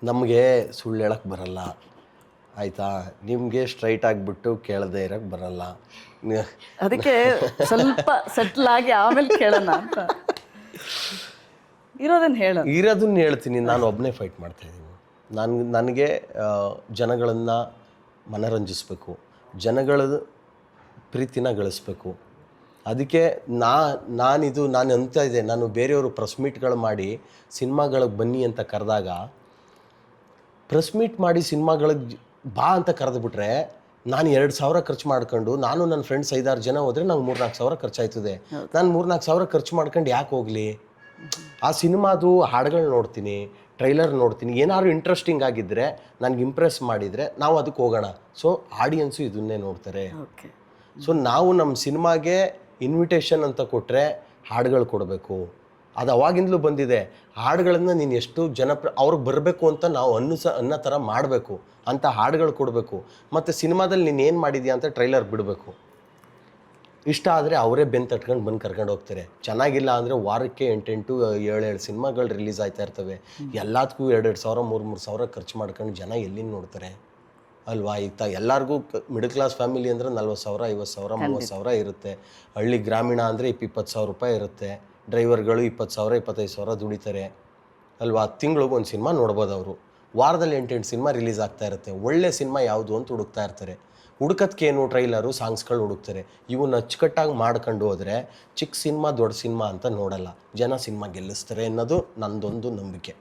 ನಮಗೆ ಸುಳ್ಳು ಹೇಳಕ್ಕೆ ಬರಲ್ಲ ಆಯಿತಾ. ನಿಮಗೆ ಸ್ಟ್ರೈಟ್ ಆಗಿಬಿಟ್ಟು ಕೇಳದೇ ಇರೋಕ್ಕೆ ಬರಲ್ಲ. ಅದಕ್ಕೆ ಸ್ವಲ್ಪ ಸೆಟ್ಲ್ ಆಗಿ ಆಮೇಲೆ ಕೇಳೋಣ ಅಂತ. ಇರೋದನ್ನ ಹೇಳ್ತೀನಿ. ನಾನು ಒಬ್ಬನೇ ಫೈಟ್ ಮಾಡ್ತಾಯಿದ್ದೀನಿ. ನನಗೆ ಜನಗಳನ್ನು ಮನರಂಜಿಸ್ಬೇಕು, ಜನಗಳ ಪ್ರೀತಿನ ಗಳಿಸ್ಬೇಕು. ಅದಕ್ಕೆ ನಾನು ಅಂತ ಇದೆ, ನಾನು ಬೇರೆಯವರು ಪ್ರೆಸ್ ಮೀಟ್ಗಳು ಮಾಡಿ ಸಿನಿಮಾಗಳಿಗೆ ಬನ್ನಿ ಅಂತ ಕರೆದಾಗ, ಪ್ರೆಸ್ ಮೀಟ್ ಮಾಡಿ ಸಿನಿಮಾಗಳಿಗೆ ಬಾ ಅಂತ ಕರೆದುಬಿಟ್ರೆ ನಾನು 2,000 ಖರ್ಚು ಮಾಡ್ಕೊಂಡು, ನಾನು ನನ್ನ ಫ್ರೆಂಡ್ಸ್ 5-6 ಜನ ಹೋದರೆ ನಂಗೆ 3-4 ಸಾವಿರ ಖರ್ಚಾಯ್ತದೆ. ನಾನು 3-4 ಸಾವಿರ ಖರ್ಚು ಮಾಡ್ಕೊಂಡು ಯಾಕೆ ಹೋಗಲಿ? ಆ ಸಿನಿಮಾದು ಹಾಡುಗಳು ನೋಡ್ತೀನಿ, ಟ್ರೈಲರ್ ನೋಡ್ತೀನಿ, ಏನಾದ್ರು ಇಂಟ್ರೆಸ್ಟಿಂಗ್ ಆಗಿದ್ದರೆ, ನನಗೆ ಇಂಪ್ರೆಸ್ ಮಾಡಿದರೆ ನಾವು ಅದಕ್ಕೆ ಹೋಗೋಣ. ಸೊ ಆಡಿಯನ್ಸು ಇದನ್ನೇ ನೋಡ್ತಾರೆ. ಸೊ ನಾವು ನಮ್ಮ ಸಿನಿಮಾಗೆ ಇನ್ವಿಟೇಷನ್ ಅಂತ ಕೊಟ್ಟರೆ ಹಾಡುಗಳು ಕೊಡಬೇಕು. ಅದು ಅವಾಗಿಂದಲೂ ಬಂದಿದೆ. ಹಾಡುಗಳನ್ನು ನೀನು ಎಷ್ಟು ಅವ್ರಿಗೆ ಬರಬೇಕು ಅಂತ ನಾವು ಅನ್ನೋ ಥರ ಮಾಡಬೇಕು ಅಂತ ಹಾಡುಗಳು ಕೊಡಬೇಕು. ಮತ್ತು ಸಿನಿಮಾದಲ್ಲಿ ನೀನು ಏನು ಮಾಡಿದ್ಯಾ ಅಂತ ಟ್ರೈಲರ್ ಬಿಡಬೇಕು. ಇಷ್ಟ ಆದರೆ ಅವರೇ ಬೆನ್ನು ತಟ್ಕೊಂಡು ಬಂದು ಕರ್ಕೊಂಡು ಹೋಗ್ತಾರೆ. ಚೆನ್ನಾಗಿಲ್ಲ ಅಂದರೆ ವಾರಕ್ಕೆ 8-8, 7-7 ಸಿನಿಮಾಗಳು ರಿಲೀಸ್ ಆಯ್ತಾ ಇರ್ತವೆ. ಎಲ್ಲದಕ್ಕೂ 2-2 ಸಾವಿರ 3-3 ಸಾವಿರ ಖರ್ಚು ಮಾಡ್ಕೊಂಡು ಜನ ಎಲ್ಲಿಂದ ನೋಡ್ತಾರೆ ಅಲ್ವಾ? ಈಗ ಎಲ್ಲರಿಗೂ ಮಿಡಲ್ ಕ್ಲಾಸ್ ಫ್ಯಾಮಿಲಿ ಅಂದರೆ 40,000, 50,000, 30,000 ಇರುತ್ತೆ. ಹಳ್ಳಿ ಗ್ರಾಮೀಣ ಅಂದರೆ 20,000 ರೂಪಾಯಿ ಇರುತ್ತೆ. ಡ್ರೈವರ್ಗಳು 20,000, 25,000 ದುಡಿತಾರೆ ಅಲ್ವಾ? ತಿಂಗಳಿಗೆ ಒಂದು ಸಿನಿಮಾ ನೋಡ್ಬೋದು ಅವರು. ವಾರದಲ್ಲಿ 8-8 ಸಿನಿಮಾ ರಿಲೀಸ್ ಆಗ್ತಾ ಇರುತ್ತೆ. ಒಳ್ಳೆ ಸಿನಿಮಾ ಯಾವುದು ಅಂತ ಹುಡುಕ್ತಾ ಇರ್ತಾರೆ. ಹುಡುಕತ್ಕೇನು ಟ್ರೈಲರು, ಸಾಂಗ್ಸ್ಗಳು ಹುಡುಕ್ತಾರೆ. ಇವನ್ನ ಅಚ್ಚುಕಟ್ಟಾಗಿ ಮಾಡ್ಕೊಂಡು ಹೋದರೆ ಚಿಕ್ಕ ಸಿನಿಮಾ ದೊಡ್ಡ ಸಿನಿಮಾ ಅಂತ ನೋಡಲ್ಲ, ಜನ ಸಿನಿಮಾ ಗೆಲ್ಲಿಸ್ತಾರೆ ಅನ್ನೋದು ನನ್ನದೊಂದು ನಂಬಿಕೆ.